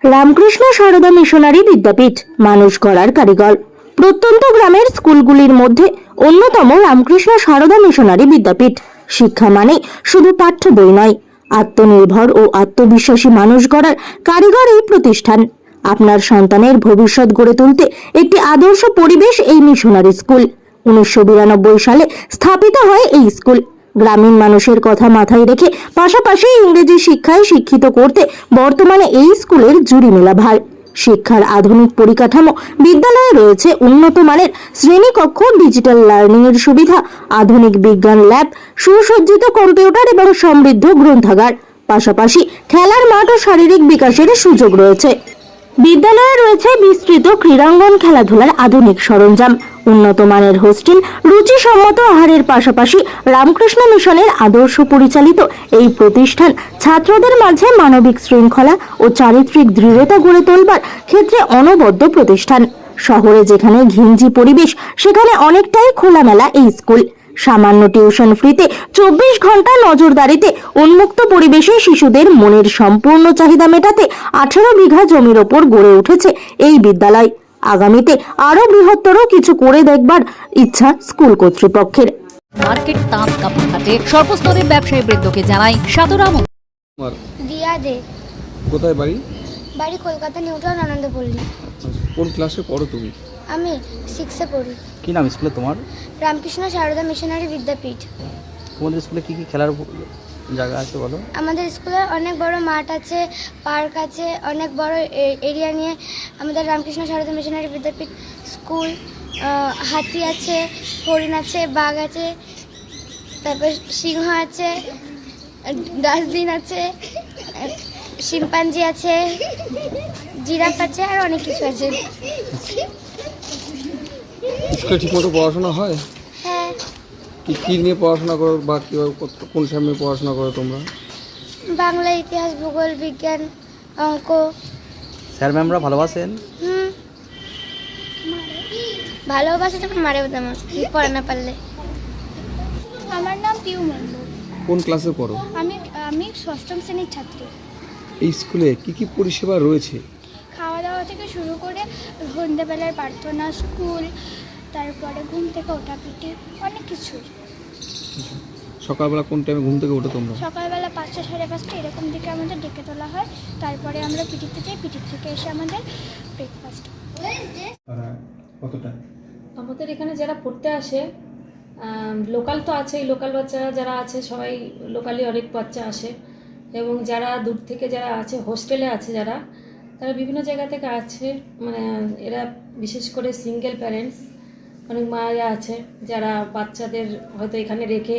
Ramakrishna Sarada missionary বিদ্যাপীঠ মানুষ গড়ার কারিগর। প্রত্যন্ত গ্রামের স্কুলগুলির মধ্যে অন্যতম রামকৃষ্ণ সারদা মিশনারি বিদ্যাপীঠ। শিক্ষা মানে শুধু পাঠ্য বই নয়, আত্মনির্ভর ও আত্মবিশ্বাসী মানুষ গড়ার কারিগর এই প্রতিষ্ঠান। আপনার সন্তানের ভবিষ্যৎ গড়ে তুলতে একটি আদর্শ পরিবেশ এই মিশনারি স্কুল। 1992 সালে স্থাপিত হয় এই স্কুল। গ্রামীণ মানুষের কথা মাথায় রেখে পাশাপাশি ইংরেজি শিক্ষায় শিক্ষিত করতে বর্তমানে এই স্কুলের জুড়ি মেলা ভার। শিক্ষার আধুনিক পরিকাঠামো, বিদ্যালয়ে রয়েছে উন্নত মানের শ্রেণীকক্ষ, ডিজিটাল লার্নিং এর সুবিধা, আধুনিক বিজ্ঞান ল্যাব, সুসজ্জিত কম্পিউটার এবং সমৃদ্ধ গ্রন্থাগার। পাশাপাশি খেলার মাঠ ও শারীরিক বিকাশের সুযোগ রয়েছে। বিদ্যালয়ে রয়েছে বিস্তৃত ক্রীড়াঙ্গন, খেলাধুলার আধুনিক সরঞ্জাম, উন্নত মানের হোস্টেল, রুচিসম্মত আহারের পাশাপাশি রামকৃষ্ণ মিশনের আদর্শ পরিচালিত এই প্রতিষ্ঠান ছাত্রদের মাঝে মানবিক শৃঙ্খলা ও চারিত্রিক দৃঢ়তা গড়ে তোলবার ক্ষেত্রে অনবদ্য প্রতিষ্ঠান। শহরে যেখানে ঘিঞ্জি পরিবেশ, সেখানে অনেকটাই খোলামেলা এই স্কুল। সামান্য টিউশন ফ্রিতে 24 ঘন্টা নজরদারিতে উন্মুক্ত পরিবেশে শিশুদের মনের সম্পূর্ণ চাহিদা মেটাতে 18 বিঘা জমির ওপর গড়ে উঠেছে এই বিদ্যালয়। আগামীতে আরো বৃহত্তর কিছু করে দেখবার ইচ্ছা স্কুল কর্তৃপক্ষের। মার্কেট তাঁত কাপড় হাটে সর্বস্তরের ব্যবসায়ী বৃন্দকে জানাই সাদর আমন্ত্রণ। দিয়া দে। কোথায় বাড়ি? বাড়ি কলকাতা নিউটাউন আনন্দপল্লী। কোন ক্লাসে পড়ো তুমি? আমি 6-এ পড়ি। কি নাম স্কুলে তোমার? রামকৃষ্ণ সারদা মিশনারি বিদ্যাপীঠ। তোমাদের স্কুলে কি কি খেলার জায়গা আছে বলো? আমাদের স্কুলে অনেক বড় মাঠ আছে, পার্ক আছে, অনেক বড় এরিয়া নিয়ে আমাদের রামকৃষ্ণ সারদা মিশনারি বিদ্যাপীঠ স্কুল। হাতি আছে, হরিণ আছে, বাঘ আছে, তারপর সিংহ আছে, ডাস্টবিন আছে, শিম্পাঞ্জি আছে, জিরাফ আছে, আর অনেক কিছু আছে। স্কুলে ঠিকমতো পড়াশোনা হয়? হ্যাঁ। কি নিয়ে পড়াশোনা করো বা কীভাবে কোন সামনে পড়াশোনা করো তোমরা? বাংলা, ইতিহাস, ভূগোল, বিজ্ঞান, অঙ্ক। স্যার ম্যামরা ভালোবাসেন? ভালোবাসে তখন মারে আমার পড়া না পারলে। আমার নাম পিউ মণ্ডল। কোন ক্লাসে পড়ো? আমি 6ম শ্রেণীর ছাত্রী। এই স্কুলে কি পরিষেবা রয়েছে? খাওয়া দাওয়া থেকে শুরু করে সন্ধ্যেবেলার প্রার্থনা, স্কুল, তারপরে ঘুম থেকে ওঠা পিটি, অনেক কিছু। সকালবেলা কোন টাইমে ঘুম থেকে ওঠো তোমরা? সকালবেলা 5টা, 5:30 এরকম দিকে আমাদের ডেকে তোলা হয়। তারপরে আমরা পিটিতে যাই, পিটির থেকে এসে আমাদের ব্রেকফাস্ট। কতটা? আমাদের এখানে যারা পড়তে আসে, লোকাল তো আছেই, লোকাল বাচ্চারা যারা আছে সবাই লোকালি অনেক বাচ্চা আসে, এবং যারা দূর থেকে যারা আছে হোস্টেলে আছে যারা, তারা বিভিন্ন জায়গা থেকে আছে। মানে এরা বিশেষ করে সিঙ্গেল প্যারেন্টস, অনেক মায়েরা আছে যারা বাচ্চাদের হয়তো এখানে রেখে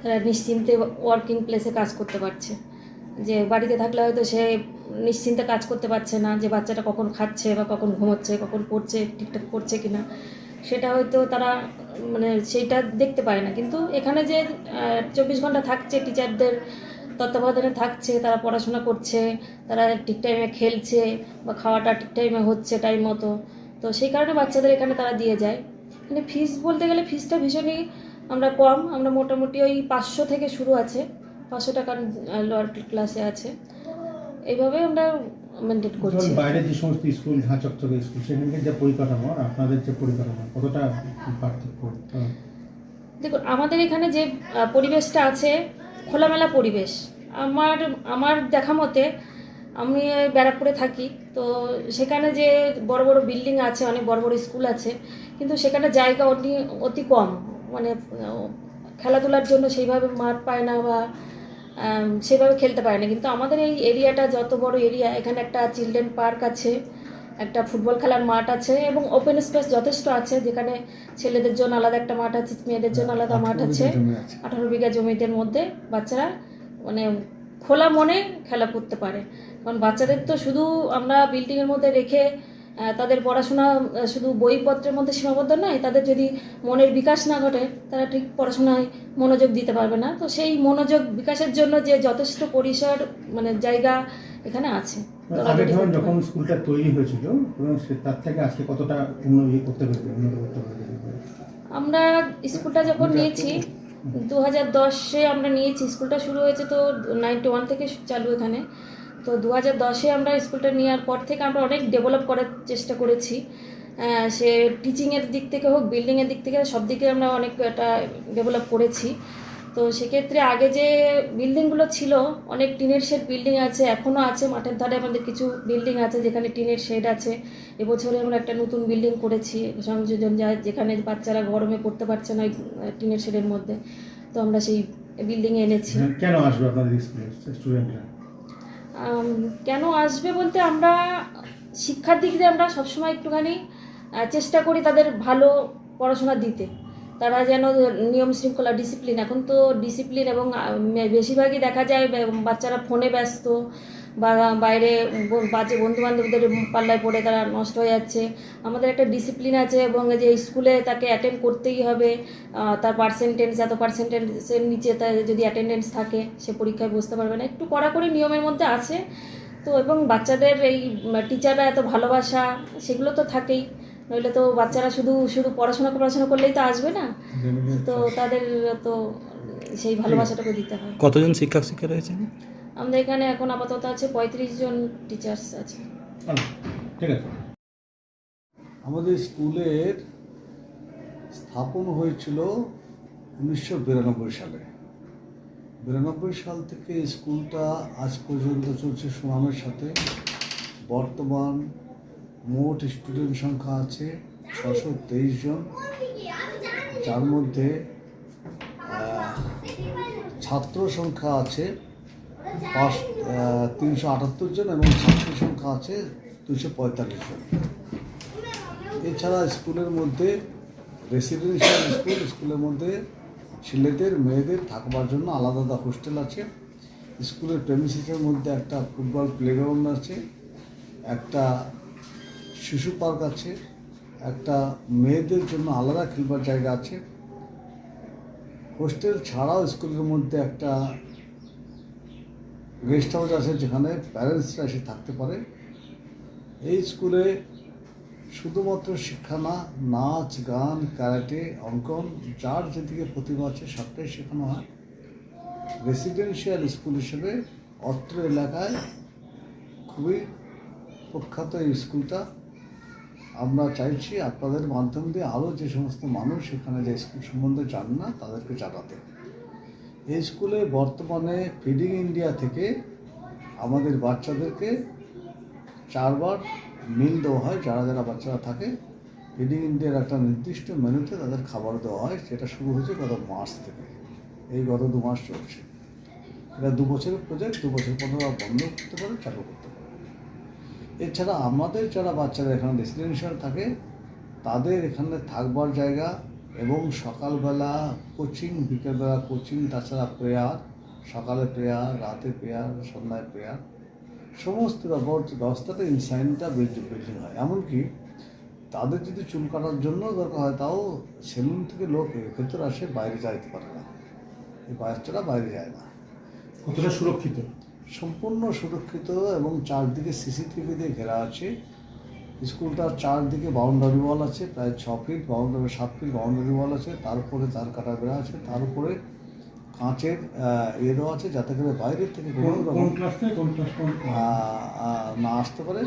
তারা নিশ্চিন্তে ওয়ার্কিং প্লেসে কাজ করতে পারছে। যে বাড়িতে থাকলে হয়তো সে নিশ্চিন্তে কাজ করতে পারছে না, যে বাচ্চাটা কখন খাচ্ছে বা কখন ঘুমোচ্ছে, কখন পড়ছে, ঠিকঠাক পড়ছে কিনা, সেটা হয়তো তারা মানে সেইটা দেখতে পায় না। কিন্তু এখানে যে 24 ঘন্টা থাকছে, টিচারদের তত্ত্বাবধানে থাকছে, তারা পড়াশোনা করছে, তারা ঠিক টাইমে খেলছে বা খাওয়াটা ঠিক টাইমে হচ্ছে টাইম মতো, তো সেই কারণে বাচ্চাদের এখানে তারা দিয়ে যায়। মানে ফিস বলতে গেলে ফিসটা ভীষণই আমরা কম, আমরা মোটামুটি ওই 500 থেকে শুরু আছে, 500 টাকার লোয়ার ক্লাসে আছে। এইভাবে আমরা মেনটেন করছি। বাইরে যে সমস্ত স্কুল, ঝাঁচকচকে স্কুল, সেখানকার যে পরিকাঠামো আর আপনাদের যে পরিকাঠামো, কতটা পার্থক্য? দেখুন, আমাদের এখানে যে পরিবেশটা আছে খোলামেলা পরিবেশ। আমার দেখা মতে, আমি ব্যারাকপুরে থাকি, তো সেখানে যে বড় বড় বিল্ডিং আছে, অনেক বড় বড় স্কুল আছে, কিন্তু সেখানে জায়গা অতি কম, মানে খেলাধুলার জন্য সেইভাবে মাঠ পায় না বা সেভাবে খেলতে পারে না। কিন্তু আমাদের এই এরিয়াটা যত বড় এরিয়া, এখানে একটা চিলড্রেন পার্ক আছে, একটা ফুটবল খেলার মাঠ আছে, এবং ওপেন স্পেস যথেষ্ট আছে, যেখানে ছেলেদের জন্য আলাদা একটা মাঠ আছে, মেয়েদের জন্য আলাদা মাঠ আছে। 18 বিঘা জমিদের মধ্যে বাচ্চারা মানে খোলা মনে খেলা করতে পারে। কারণ বাচ্চাদের তো শুধু আমরা বিল্ডিংয়ের মধ্যে রেখে তাদের পড়াশোনা শুধু বইপত্রের মধ্যে সীমাবদ্ধ নয়, তাদের যদি মনের বিকাশ না ঘটে, তারা ঠিক পড়াশোনায় মনোযোগ দিতে পারবে না। তো সেই মনোযোগ বিকাশের জন্য যে যথেষ্ট পরিসর মানে জায়গা এখানে আছে। আগে ধরুন যখন স্কুলটা তৈরি হয়েছিল, তার থেকে আজকে কতটা উন্নতি করতে পেরেছে? আমরা স্কুলটা যখন নিয়েছি 2010-এ আমরা নিয়েছি, স্কুলটা শুরু হয়েছে তো 91 থেকে চালু এখানে। তো 2010-এ আমরা স্কুলটা নেওয়ার পর থেকে আমরা অনেক ডেভেলপ করার চেষ্টা করেছি। সে টিচিংয়ের দিক থেকে হোক, বিল্ডিংয়ের দিক থেকে, সব দিকে আমরা অনেক একটা ডেভেলপ করেছি। তো সেক্ষেত্রে আগে যে বিল্ডিংগুলো ছিল, অনেক টিনের শেড বিল্ডিং আছে, এখনও আছে। মাঠের ধারে আমাদের কিছু বিল্ডিং আছে যেখানে টিনের শেড আছে। এবছরে আমরা একটা নতুন বিল্ডিং করেছি সংযোজন, যেখানে বাচ্চারা গরমে পড়তে পারছে না ওই টিনের শেডের মধ্যে। তো আমরা সেই বিল্ডিংয়ে এনেছি। কেন আসবে আপনাদের স্কুলে স্টুডেন্টরা? কেন আসবে বলতে, আমরা শিক্ষার দিক দিয়ে আমরা সবসময় একটুখানি চেষ্টা করি তাদের ভালো পড়াশোনা দিতে। তারা যেন নিয়ম শৃঙ্খলা, ডিসিপ্লিন, এখন তো ডিসিপ্লিন এবং বেশিরভাগই দেখা যায় বাচ্চারা ফোনে ব্যস্ত বা বাইরে বাজে বন্ধুবান্ধবদের পাল্লায় পড়ে তারা নষ্ট হয়ে যাচ্ছে। আমাদের একটা ডিসিপ্লিন আছে এবং যে স্কুলে তাকে অ্যাটেন্ড করতেই হবে, তার পার্সেন্টেজ এত পার্সেন্টেজের নিচে তার যদি অ্যাটেন্ডেন্স থাকে সে পরীক্ষায় বসতে পারবে না। একটু কড়াকড়ি নিয়মের মধ্যে আছে তো, এবং বাচ্চাদের এই টিচাররা এত ভালোবাসা সেগুলো তো থাকেই, নইলে তো বাচ্চারা শুধু পড়াশোনা করলেই তো আসবে না। তো তাদের তো সেই ভালোবাসাটাকে দিতে হয়। কতজন শিক্ষক রয়েছেন আমাদের এখানে? এখন আপাতত আছে 35 জন টিচার্স আছে। ঠিক আছে। আমাদের স্কুলের স্থাপন হয়েছিল 1992 সালে। 92 সাল থেকে স্কুলটা আজ পর্যন্ত চলছে সুনামের সাথে। বর্তমান মোট স্টুডেন্ট সংখ্যা আছে 623 জন, যার মধ্যে ছাত্র সংখ্যা আছে 378 জন এবং ছাত্রী সংখ্যা আছে 245 জন। এছাড়া স্কুলের মধ্যে রেসিডেন্সিয়াল স্কুলের মধ্যে ছেলেদের মেয়েদের থাকবার জন্য আলাদা হোস্টেল আছে। স্কুলের প্রেমিসিসের মধ্যে একটা ফুটবল প্লেগ্রাউন্ড আছে, একটা শিশু পার্ক আছে, একটা মেয়েদের জন্য আলাদা খেলবার জায়গা আছে। হোস্টেল ছাড়াও স্কুলের মধ্যে একটা গেস্ট হাউস আছে যেখানে প্যারেন্টসরা এসে থাকতে পারে। এই স্কুলে শুধুমাত্র শিক্ষা না, নাচ, গান, ক্যারাটে, অঙ্কন, যার যেদিকে প্রতিভা আছে সবটাই শেখানো হয়। রেসিডেন্সিয়াল স্কুল হিসেবে অত্র এলাকায় খুবই প্রখ্যাত এই স্কুলটা। আমরা চাইছি আপনাদের মাধ্যম দিয়ে আরও যে সমস্ত মানুষ এখানে যে স্কুল সম্বন্ধে জান না তাদেরকে জানাতে। এই স্কুলে বর্তমানে ফিডিং ইন্ডিয়া থেকে আমাদের বাচ্চাদেরকে 4 বার মিল দেওয়া হয়। যারা বাচ্চারা থাকে, ফিডিং ইন্ডিয়ার একটা নির্দিষ্ট মেনুতে তাদের খাবার দেওয়া হয়। সেটা শুরু হয়েছে গত মার্চ থেকে, এই গত 2 মাস চলছে। এটা 2 বছরের প্রজেক্ট, 2 বছর পর বন্ধ করতে পারে, চালু করতে পারে। এছাড়া আমাদের যারা বাচ্চারা এখানে রেসিডেন্সিয়াল থাকে তাদের এখানে থাকবার জায়গা এবং সকালবেলা কোচিং, বিকেলবেলা কোচিং, তাছাড়া প্রেয়ার, সকালে প্রেয়ার, রাতে প্রেয়ার, সন্ধ্যায় প্রেয়ার, সমস্ত ব্যবস্থাটা ইনসাইনটা বিল্ডিং হয়। এমনকি তাদের যদি চুল কাটার জন্য দরকার হয় তাও সেলুন থেকে লোক ভেতরে আসে, বাইরে যাইতে পারে না। এই বাচ্চারা বাইরে যায় না। কতটা সুরক্ষিত? সম্পূর্ণ সুরক্ষিত এবং চারদিকে সিসিটিভি দিয়ে ঘেরা আছে। স্কুলটার চারদিকে বাউন্ডারি ওয়াল আছে, প্রায় 6 ফিট, 7 ফিট বাউন্ডারি ওয়াল আছে। তার উপরে তার কাটা বেড়া আছে, তার উপরে কাঁচের দেওয়া আছে যাতে করে বাইরের থেকে না আসতে পারে।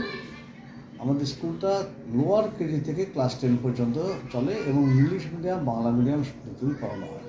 আমাদের স্কুলটা লোয়ার কেজি থেকে ক্লাস 10 পর্যন্ত চলে এবং ইংলিশ মিডিয়াম, বাংলা মিডিয়াম দুটোই পড়ানো হয়।